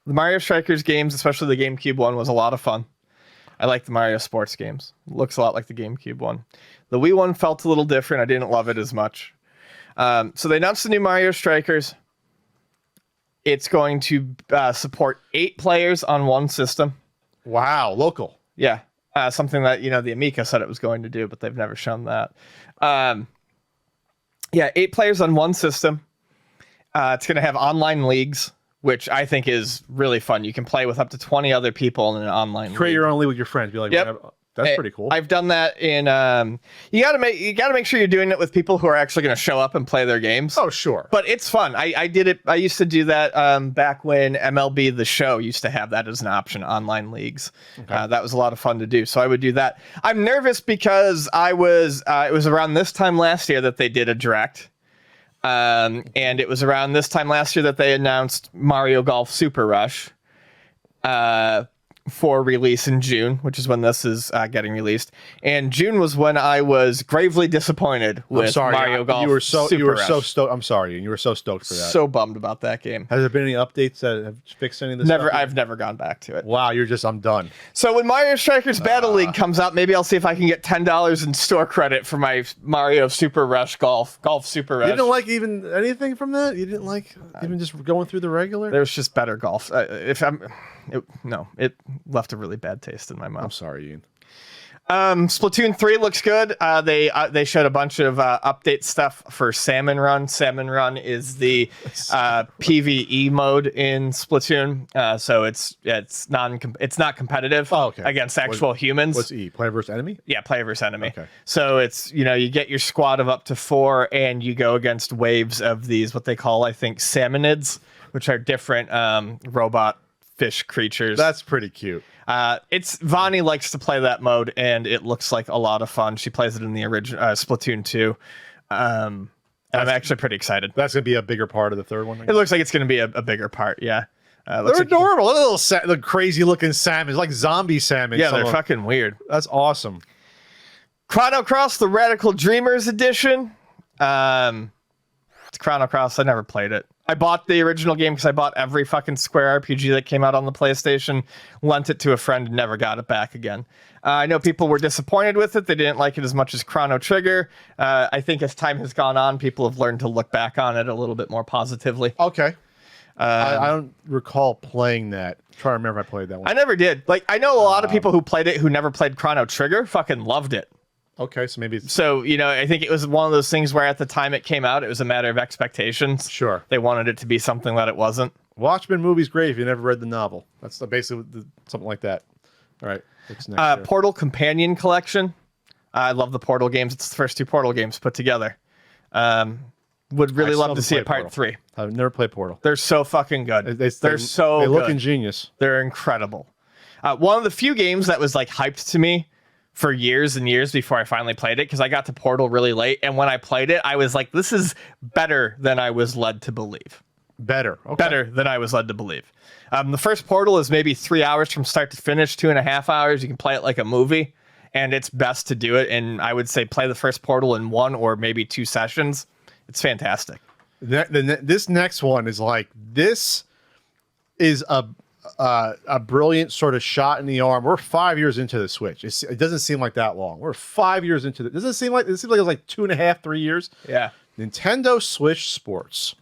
Mario Strikers games, especially the GameCube one, was a lot of fun. I like the Mario sports games. Looks a lot like the GameCube one. The Wii one felt a little different. I didn't love it as much. So they announced the new Mario Strikers. It's going to support 8 players on one system. Wow, local. Yeah. Something that, the Amiga said it was going to do, but they've never shown that. 8 players on one system. It's going to have online leagues, which I think is really fun. You can play with up to 20 other people in an online league. Create your own league with your friends. Be like, yep. That's pretty cool. I've done that in. You gotta make sure you're doing it with people who are actually going to show up and play their games. Oh, sure. But it's fun. I did it. I used to do that back when MLB The Show used to have that as an option, online leagues. Okay. That was a lot of fun to do. So I would do that. I'm nervous because it was around this time last year that they did a direct. And it was around this time last year that they announced Mario Golf Super Rush. For release in June, which is when this is getting released. And June was when I was gravely disappointed with Mario Golf. You were so Rush. stoked. I'm sorry, you were so stoked for that. So bummed about that game. Has there been any updates that have fixed any of this? I've never gone back to it. Wow, I'm done. So when Mario Strikers Battle League comes out, maybe I'll see if I can get $10 in store credit for my Mario Super Rush Golf Super Rush. You didn't like even anything from that? You didn't like even just going through the regular? There's just better golf. It left a really bad taste in my mouth. I'm sorry, Ian. Splatoon 3 looks good. They showed a bunch of update stuff for Salmon Run. Salmon Run is the PvE mode in Splatoon. So it's not competitive against actual humans. What's E? Player versus enemy? Yeah, player versus enemy. Okay. So it's, you get your squad of up to 4 and you go against waves of these, what they call, I think, salmonids, which are different robot fish creatures. That's pretty cute. Vani likes to play that mode, and it looks like a lot of fun. She plays it in the original Splatoon 2. And I'm actually pretty excited. That's gonna be a bigger part of the third one. It looks like it's gonna be a bigger part. Yeah. They're adorable. The crazy looking salmon, like zombie salmon. Yeah, they're fucking weird. That's awesome. Chrono Cross: The Radical Dreamers Edition. It's Chrono Cross. I never played it. I bought the original game because I bought every fucking Square RPG that came out on the PlayStation, lent it to a friend, and never got it back again. I know people were disappointed with it. They didn't like it as much as Chrono Trigger. I think as time has gone on, people have learned to look back on it a little bit more positively. Okay. I don't recall playing that. I'm trying to remember if I played that one. I never did. Like, I know a lot of people who played it who never played Chrono Trigger fucking loved it. Okay, so maybe it's... So, I think it was one of those things where at the time it came out, it was a matter of expectations. Sure. They wanted it to be something that it wasn't. Watchmen movie's great if you never read the novel. That's basically something like that. All right, what's next? Portal Companion Collection. I love the Portal games. It's the first 2 Portal games put together. Would really love to see a part 3. I've never played Portal. They're so fucking good. They're so They good. look ingenious. They're incredible. One of the few games that was like hyped to me for years and years before I finally played it, because I got to Portal really late, and when I played it, I was like, this is better than I was led to believe. Better. Okay. Better than I was led to believe. The first Portal is maybe 3 hours from start to finish, 2.5 hours. You can play it like a movie, and it's best to do it. And I would say play the first Portal in 1 or maybe 2 sessions. It's fantastic. This next one is like, this is a brilliant sort of shot in the arm. We're 5 years into the Switch. It doesn't seem like that long. We're 5 years into it. It seems like it was like 2.5, 3 years. Yeah. Nintendo Switch Sports,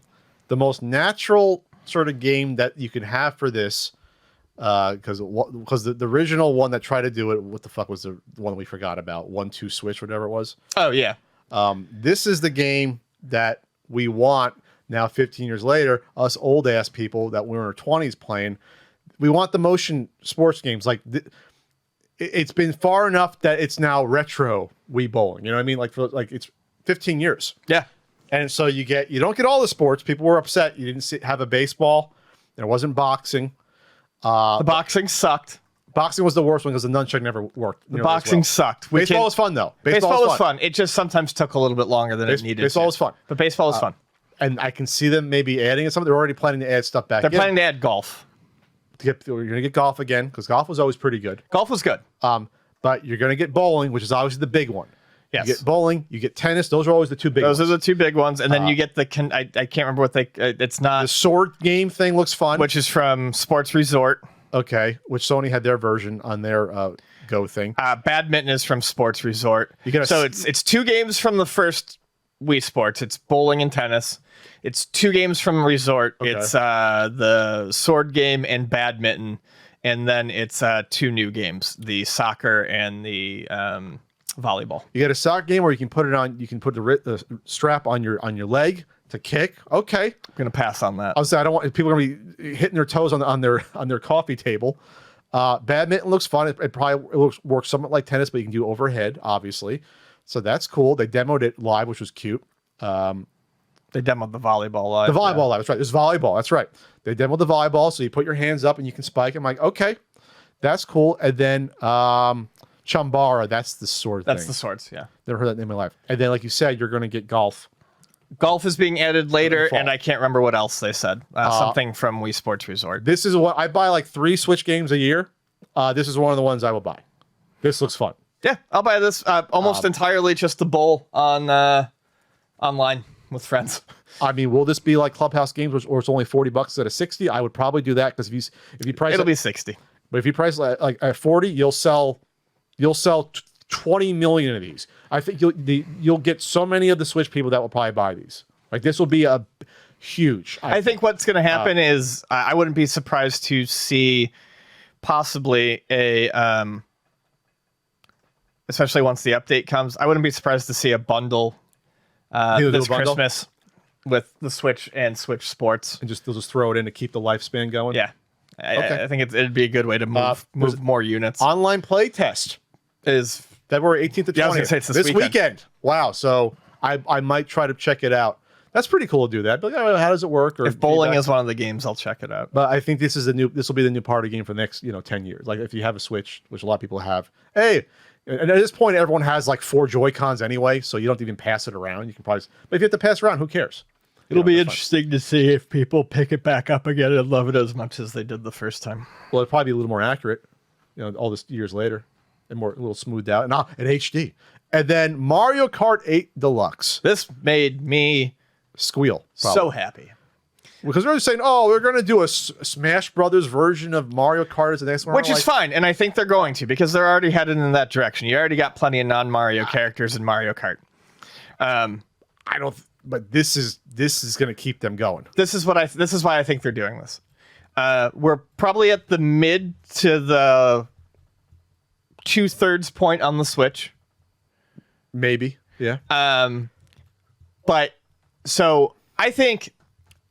the most natural sort of game that you can have for this, because the original one that tried to do it, what the fuck was the one we forgot about? 1-2 Switch, whatever it was. Oh yeah. This is the game that we want now. 15 years later, us old ass people that were in our 20s playing. We want the motion sports games. Like it's been far enough that it's now retro Wii bowling. You know what I mean? Like it's 15 years. Yeah. And so you don't get all the sports. People were upset. You didn't have a baseball. There wasn't boxing. The boxing sucked. Boxing was the worst one because the nunchuck never worked. The boxing sucked. Baseball was fun though. Baseball was fun. It just sometimes took a little bit longer than it needed. Baseball was fun. But baseball was fun. And I can see them maybe adding something. They're already planning to add stuff back. They're planning to add golf. You're going to get golf again because golf was always pretty good. Golf was good. But you're going to get bowling, which is obviously the big one. Yes. You get bowling, you get tennis. Those are always the two big ones. Those are the 2 big ones. And then you get the, I can't remember what it's not. The sword game thing looks fun. Which is from Sports Resort. Okay. Which Sony had their version on their Go thing. Badminton is from Sports Resort. It's 2 games from the first Wii Sports. It's bowling and tennis. It's 2 games from Resort. Okay. It's the sword game and badminton. And then it's 2 new games, the soccer and the volleyball. You get a soccer game where you can put it on. You can put the strap on your leg to kick. Okay, I'm gonna pass on that. I was saying I don't want people are gonna be hitting their toes on their coffee table. Badminton looks fun. It probably works somewhat like tennis, but you can do overhead, obviously. So that's cool. They demoed it live, which was cute. They demoed the volleyball live. The volleyball live. That's right. There's volleyball. That's right. They demoed the volleyball, so you put your hands up and you can spike. I'm like, okay, that's cool. And then Chambara, that's the sword thing. That's the swords, yeah. Never heard that name in my life. And then, like you said, you're going to get golf. Golf is being added later, and I can't remember what else they said. Something from Wii Sports Resort. This is what I buy, like 3 Switch games a year. This is one of the ones I will buy. This looks fun. Yeah, I'll buy this almost entirely just to bowl on online with friends. I mean, will this be like Clubhouse games, or it's only $40 instead of 60? I would probably do that because if you price it'll be 60. But if you price like at 40, you'll sell 20 million of these. I think you'll get so many of the Switch people that will probably buy these. Like this will be a huge. I think what's going to happen is I wouldn't be surprised to see possibly a especially once the update comes. I wouldn't be surprised to see a bundle this Christmas with the Switch and Switch Sports, and they'll just throw it in to keep the lifespan going. Yeah, I think it'd be a good way to move more units. Online play test is February 18th to 20th. Yeah, I was gonna say it's this weekend. Wow, so I might try to check it out. That's pretty cool to do that. But like, oh, how does it work? Or If bowling feedback. is one of the games, I'll check it out. But I think this will be the new party game for the next 10 years. Like if you have a Switch, which a lot of people have, hey, and at this point everyone has like 4 Joy-Cons anyway, so you don't even pass it around. You can probably, but if you have to pass it around, who cares? It'll be interesting to see if people pick it back up again and love it as much as they did the first time. Well, it'll probably be a little more accurate, all this years later, and a little smoothed out, and in HD. And then Mario Kart 8 Deluxe. This made me Squeal. so happy. Because they're saying, oh, we're going to do a Smash Brothers version of Mario Kart as the next one. Which is fine, and I think they're going to, because they're already headed in that direction. You already got plenty of non-Mario characters in Mario Kart. But this is going to keep them going. This is why I think they're doing this. We're probably at the mid to the 2/3 point on the Switch. Maybe, yeah. But so I think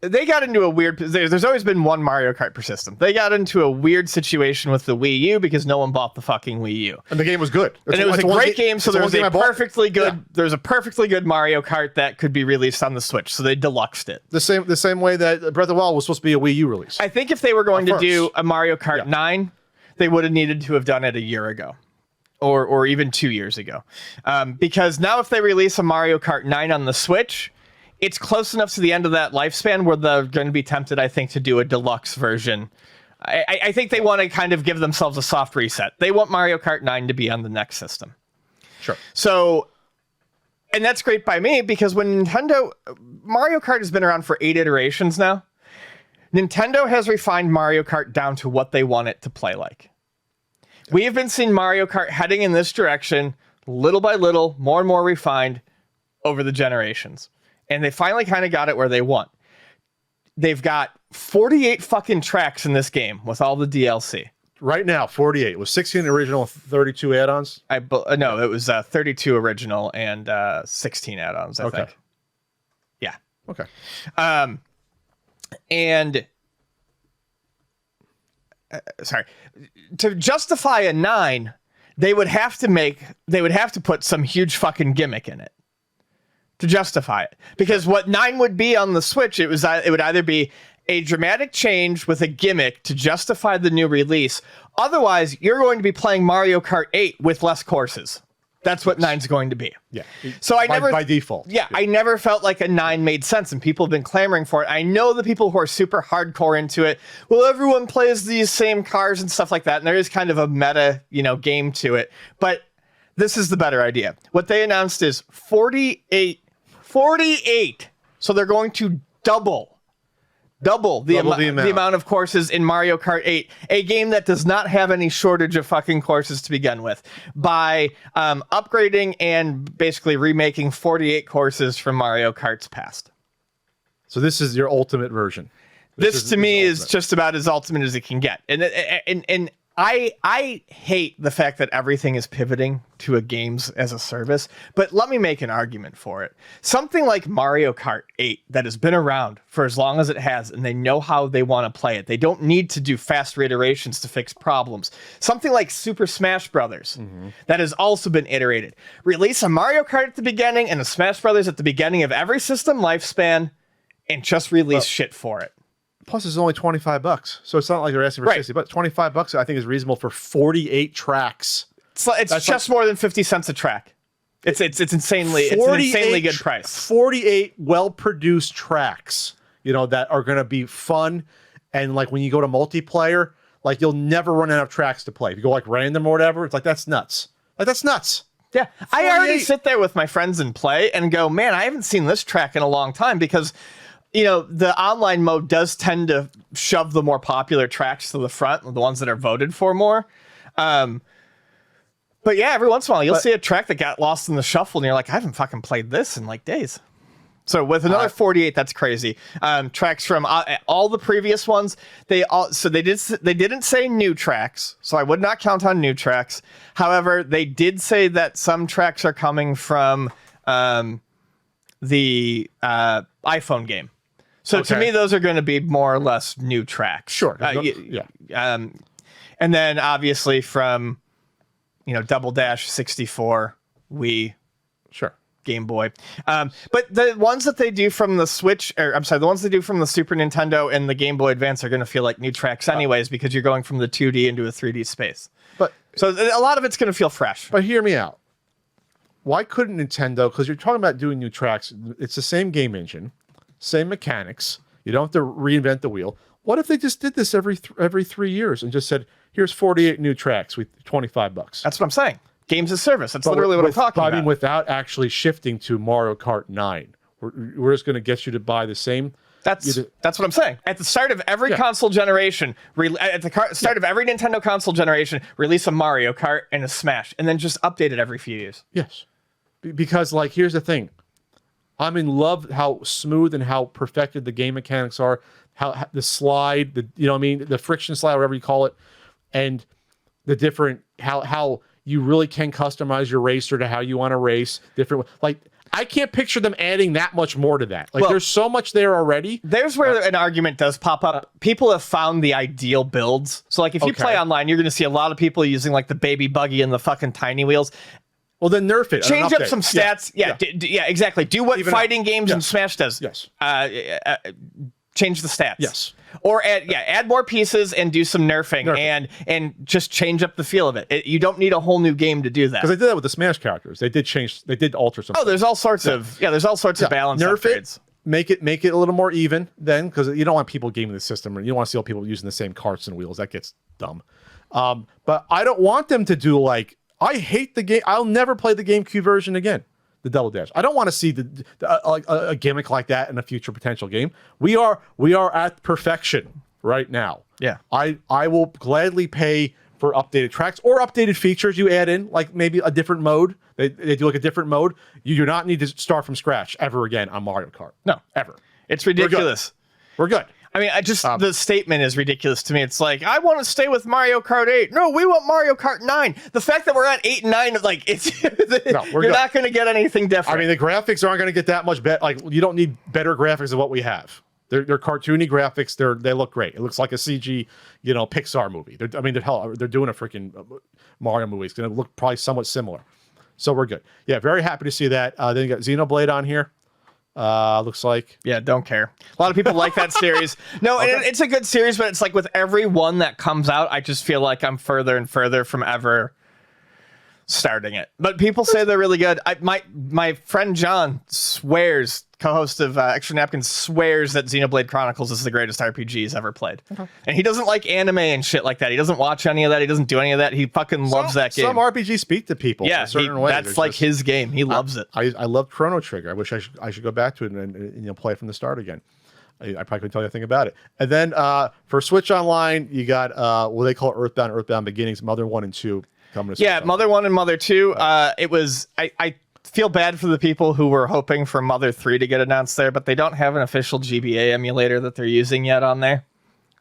they got into a weird. There's always been one Mario Kart per system. They got into a weird situation with the Wii U because no one bought the fucking Wii U, and the game was good. And it was a great game. So there was a perfectly good. Yeah. There's a perfectly good Mario Kart that could be released on the Switch. So they deluxed it. The same way that Breath of the Wild was supposed to be a Wii U release. I think if they were going to do a Mario Kart 9, they would have needed to have done it a year ago. Or even 2 years ago. Because now if they release a Mario Kart 9 on the Switch, it's close enough to the end of that lifespan where they're going to be tempted, I think, to do a deluxe version. I think they want to kind of give themselves a soft reset. They want Mario Kart 9 to be on the next system. Sure. So, and that's great by me because when Mario Kart has been around for 8 iterations now. Nintendo has refined Mario Kart down to what they want it to play like. We have been seeing Mario Kart heading in this direction, little by little, more and more refined over the generations. And they finally kind of got it where they want. They've got 48 fucking tracks in this game with all the DLC. Right now, 48. It was 16 original, 32 add-ons? No, it was 32 original and 16 add-ons, I think. Yeah. Okay. Sorry, to justify a 9, they would have to put some huge fucking gimmick in it to justify it. Because what 9 would be on the Switch, it would either be a dramatic change with a gimmick to justify the new release. Otherwise, you're going to be playing Mario Kart 8 with less courses. That's what 9's going to be. Yeah. So by default. Yeah, I never felt like a 9 made sense, and people have been clamoring for it. I know the people who are super hardcore into it. Well, everyone plays these same cars and stuff like that, and there is kind of a meta, game to it. But this is the better idea. What they announced is 48. 48. So they're going to double the amount of courses in Mario Kart 8, a game that does not have any shortage of fucking courses to begin with, by upgrading and basically remaking 48 courses from Mario Kart's past. So this is your ultimate version. This to me is just about as ultimate as it can get. And I hate the fact that everything is pivoting to a games as a service, but let me make an argument for it. Something like Mario Kart 8 that has been around for as long as it has, and they know how they want to play it. They don't need to do fast iterations to fix problems. Something like Super Smash Brothers that has also been iterated. Release a Mario Kart at the beginning and a Smash Brothers at the beginning of every system lifespan, and just release shit for it. Plus, it's only $25, so it's not like they're asking for 60. But $25, I think, is reasonable for 48 tracks. It's just more than 50 cents a track. It's an insanely good price. 48 well-produced tracks, that are going to be fun, and like when you go to multiplayer, like you'll never run out of tracks to play. If you go like random or whatever, it's like that's nuts. Yeah, 48. I already sit there with my friends and play and go, man, I haven't seen this track in a long time because. The online mode does tend to shove the more popular tracks to the front, the ones that are voted for more. But yeah, every once in a while, you'll see a track that got lost in the shuffle, and you're like, I haven't fucking played this in like days. So with another 48, that's crazy. Tracks from all the previous ones, they didn't say new tracks, so I would not count on new tracks. However, they did say that some tracks are coming from the iPhone game. So to me, those are going to be more or less new tracks. Sure. And then obviously from, Double Dash 64, Wii. Sure. Game Boy. But the ones that they do from the Switch, or I'm sorry, the ones they do from the Super Nintendo and the Game Boy Advance are going to feel like new tracks anyways, because you're going from the 2D into a 3D space. So a lot of it's going to feel fresh. But hear me out. Why couldn't Nintendo, because you're talking about doing new tracks, it's the same game engine, same mechanics, you don't have to reinvent the wheel. What if they just did this every 3 years and just said, here's 48 new tracks with $25? That's what I'm saying. Games as service. That's literally what I'm talking about. I mean, without actually shifting to Mario Kart 9. We're just going to get you to buy the same. That's what I'm saying. At the start of every console generation, at the start of every Nintendo console generation, release a Mario Kart and a Smash, and then just update it every few years. Yes. Because, like, here's the thing. I'm in love how smooth and how perfected the game mechanics are, how the slide, the friction slide, whatever you call it, and the different, how you really can customize your racer to how you want to race. Different, like, I can't picture them adding that much more to that. Like, there's so much there already. There's where an argument does pop up. People have found the ideal builds. So, like, if you play online, you're going to see a lot of people using, like, the baby buggy and the fucking tiny wheels. Well, then nerf it. Change up some stats. Yeah, exactly. Do what fighting games and Smash does. Yes. Change the stats. Yes. Or add more pieces and do some nerfing. And just change up the feel of it. You don't need a whole new game to do that. Because they did that with the Smash characters. They did alter some. Oh, there's all sorts of balance nerf upgrades. Make it a little more even then, because you don't want people gaming the system, or you don't want to see all people using the same carts and wheels. That gets dumb. But I don't want them to do like, I hate the game. I'll never play the GameCube version again. The Double Dash. I don't want to see a gimmick like that in a future potential game. We are at perfection right now. Yeah. I will gladly pay for updated tracks or updated features you add in, like maybe a different mode. They do like a different mode. You do not need to start from scratch ever again on Mario Kart. No, ever. It's ridiculous. We're good. I mean, the statement is ridiculous to me. It's like, I want to stay with Mario Kart 8. No, we want Mario Kart 9. The fact that we're at 8 and 9, like, you're not going to get anything different. I mean, the graphics aren't going to get that much better. Like, you don't need better graphics than what we have. They're cartoony graphics. They look great. It looks like a CG, Pixar movie. They're doing a freaking Mario movie. It's going to look probably somewhat similar. So we're good. Yeah, very happy to see that. Then you got Xenoblade on here. Looks like. Yeah, don't care. A lot of people like that series. No, okay. It's a good series, but it's like with every one that comes out, I just feel like I'm further and further from ever starting it. But people say they're really good. My friend John swears, co-host of Extra Napkins, swears that Xenoblade Chronicles is the greatest RPG he's ever played. Okay. And he doesn't like anime and shit like that. He doesn't watch any of that. He doesn't do any of that. He fucking loves that game. Some RPGs speak to people in a certain way. That's like his game. He loves it. I love Chrono Trigger. I wish I should go back to it and play it from the start again. I probably couldn't tell you anything about it. And then for Switch Online, you got what they call Earthbound Beginnings, Mother 1 and 2. Mother 1 and Mother 2. It was I feel bad for the people who were hoping for Mother 3 to get announced there, but they don't have an official GBA emulator that they're using yet on there.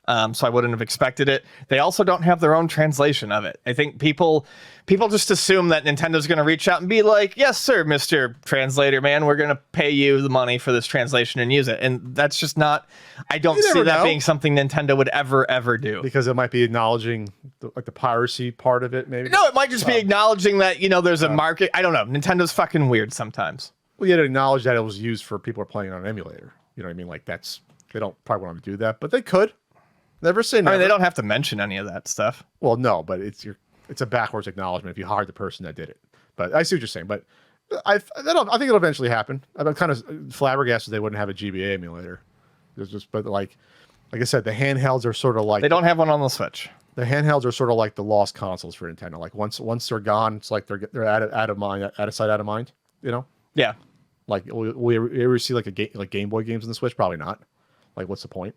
So I wouldn't have expected it. They also don't have their own translation of it. I think people just assume that Nintendo's going to reach out and be like, yes, sir, Mr. Translator, man, we're going to pay you the money for this translation and use it. And that's just not, I don't see that being something Nintendo would ever do. Because it might be acknowledging the piracy part of it, maybe? No, it might just be acknowledging that, there's a market. I don't know. Nintendo's fucking weird sometimes. Well, you had to acknowledge that it was used for people who are playing on an emulator. You know what I mean? Like, they don't probably want to do that, but they could. Never say never. I mean, they don't have to mention any of that stuff. Well, no, but it's a backwards acknowledgement if you hired the person that did it. But I see what you're saying. But I think it'll eventually happen. I'm kind of flabbergasted they wouldn't have a GBA emulator. But like I said, the handhelds are sort of like they don't have one on the Switch. The handhelds are sort of like the lost consoles for Nintendo. Like once they're gone, it's like they're out of mind, out of sight, out of mind. Yeah. Like will we ever see like Game Boy games on the Switch? Probably not. Like what's the point?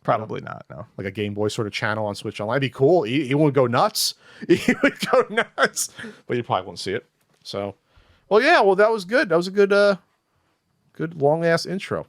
Probably not, no. Like a Game Boy sort of channel on Switch Online. That'd be cool. He would go nuts. He would go nuts. But you probably won't see it. So, that was good. That was a good long-ass intro.